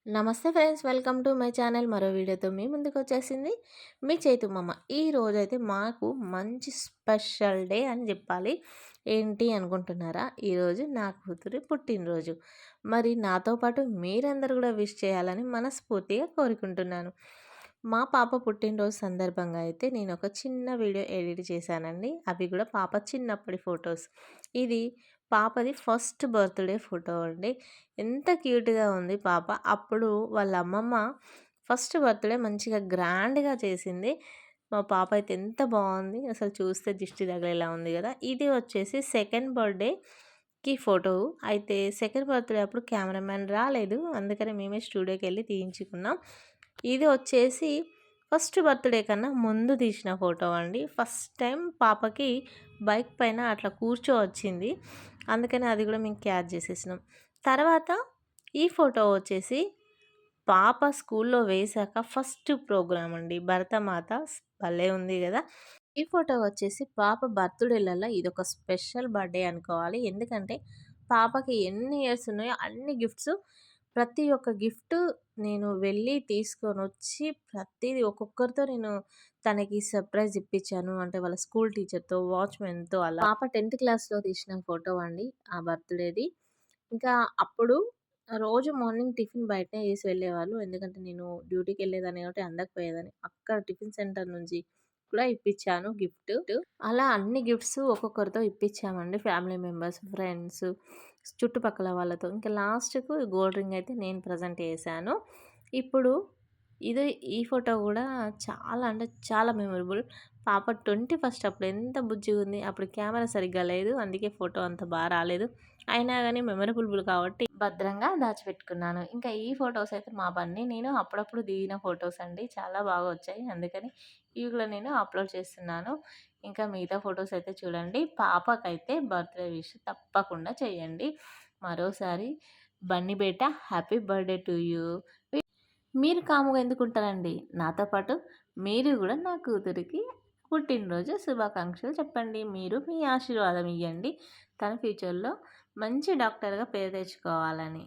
నమస్తే friends, welcome to my channel. మరో వీడియోతో మీ ముందుకు వచ్చేసింది మీ చైతుమమ్మ. ఈ రోజైతే మాకు మంచి స్పెషల్ డే అని చెప్పాలి. ఏంటి అనుకుంటున్నారా? ఈరోజు నా కూతురి పుట్టినరోజు. మరి నాతో పాటు మీరందరూ కూడా విష్ చేయాలని మనస్ఫూర్తిగా కోరుకుంటున్నాను. మా పాప పుట్టినరోజు సందర్భంగా అయితే నేను ఒక చిన్న వీడియో ఎడిట్ చేశానండి. అవి కూడా పాప చిన్నప్పటి ఫొటోస్. ఇది పాపది ఫస్ట్ బర్త్డే ఫోటో అండి. ఎంత క్యూట్‌గా ఉంది పాప. అప్పుడు వాళ్ళ అమ్మమ్మ ఫస్ట్ బర్త్‌డే మంచిగా గ్రాండ్‌గా చేసింది. మా పాప అయితే ఎంత బాగుంది. అసలు చూస్తే దిష్టి తగిలేలా ఉంది కదా! ఇది వచ్చేసి సెకండ్ బర్త్‌డేకి ఫోటో. అయితే సెకండ్ బర్త్‌డే అప్పుడు కెమెరామ్యాన్ రాలేదు. అందుకని మేమే స్టూడియోకెళ్ళి తీయించుకున్నాం. ఇది వచ్చేసి ఫస్ట్ బర్త్‌డే కన్నా ముందు తీసిన ఫోటో అండి. ఫస్ట్ టైం పాపకి బైక్ పైన అట్లా కూర్చోవచ్చింది. అందుకని అది కూడా మేము క్యాచ్ చేసేసినాం. తర్వాత ఈ ఫోటో వచ్చేసి పాప స్కూల్లో వేశాక ఫస్ట్ ప్రోగ్రామ్ అండి. భరతమాత భలే ఉంది కదా! ఈ ఫోటో వచ్చేసి పాప బర్త్‌డేలలో ఇదొక స్పెషల్ బర్త్‌డే అనుకోవాలి. ఎందుకంటే పాపకి ఎన్ని ఇయర్స్ ఉన్నాయో అన్ని గిఫ్ట్స్, ప్రతి ఒక్క గిఫ్ట్ నేను వెళ్ళి తీసుకొనొచ్చి ప్రతీది ఒక్కొక్కరితో నేను తనకి సర్ప్రైజ్ ఇప్పించాను. అంటే వాళ్ళ స్కూల్ టీచర్‌తో, వాచ్‌మెన్‌తో అలా. పాప 10థ్ క్లాస్‌లో తీసిన ఫోటో అండి ఆ బర్త్‌డేది. ఇంకా అప్పుడు రోజు మార్నింగ్ టిఫిన్ బయటనే చేసి వెళ్ళేవాళ్ళు. ఎందుకంటే నేను డ్యూటీకెళ్ళేదాన్ని కాబట్టి అందకపోయేదని. అక్కడ టిఫిన్ సెంటర్ నుంచి కూడా ఇప్పించాను గిఫ్ట్. అలా అన్ని గిఫ్ట్స్ ఒక్కొక్కరితో ఇప్పించామండి. ఫ్యామిలీ మెంబర్స్, ఫ్రెండ్స్, చుట్టుపక్కల వాళ్ళతో. ఇంకా లాస్ట్‌కు గోల్డ్ రింగ్ అయితే నేను ప్రజెంట్ చేశాను. ఇప్పుడు ఈ ఫోటో కూడా చాలా అంటే చాలా మెమరబుల్. పాప 21st అప్పుడు ఎంత బుజ్జిగుంది. అప్పుడు కెమెరా సరిగ్గా లేదు. అందుకే ఫోటో అంత బాగా రాలేదు. అయినా గానీ మెమరబుల్ కాబట్టి భద్రంగా దాచిపెట్టుకున్నాను. ఇంకా ఈ ఫోటోస్ అయితే మా బన్నీ నేను అప్పుడప్పుడు దిగిన ఫోటోస్ అండి. చాలా బాగా వచ్చాయి. అందుకని ఇవి కూడా నేను అప్లోడ్ చేస్తున్నాను. ఇంకా మిగతా ఫోటోస్ అయితే చూడండి. పాపకైతే బర్త్‌డే విష్ తప్పకుండా చేయండి. మరోసారి బన్నీ బేటా హ్యాపీ బర్త్‌డే టు యూ. మీరు కాముగా ఎందుకుంటారండి? నాతో పాటు మీరు గూడా నా కూతురికి పుట్టినరోజు శుభాకాంక్షలు చెప్పండి. మీరు మీ ఆశీర్వాదం ఇయ్యండి. తను ఫ్యూచర్‌లో మంచి డాక్టర్‌గా పేరు తెచ్చుకోవాలని.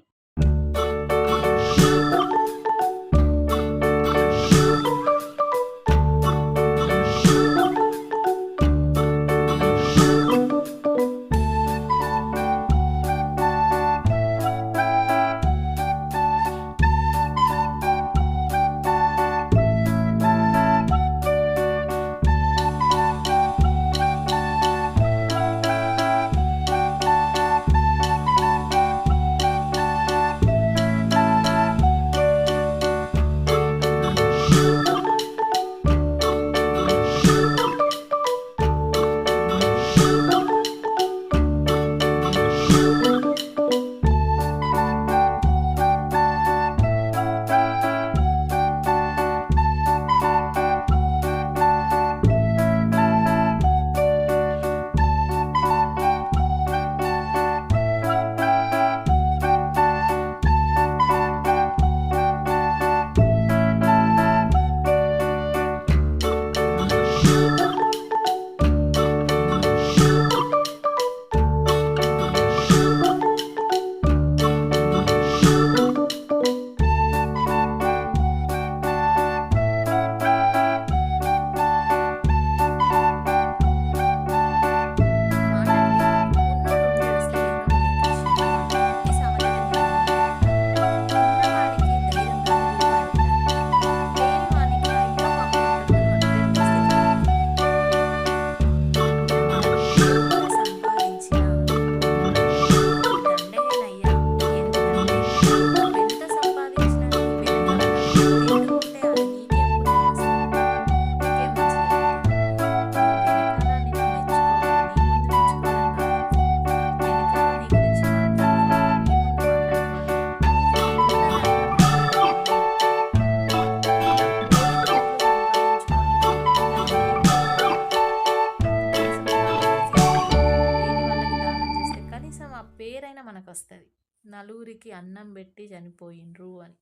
పేరైనా మనకొస్తది. నలుగురికి అన్నం పెట్టి చనిపోయిండ్రు అని.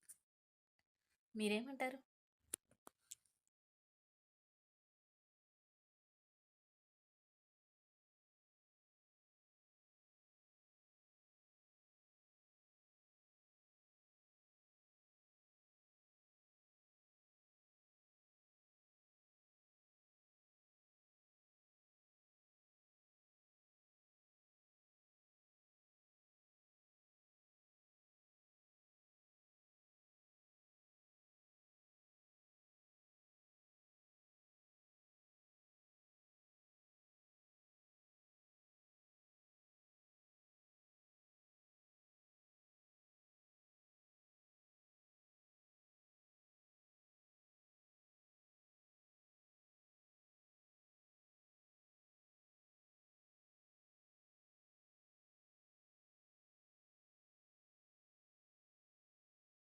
మీరేమంటారు?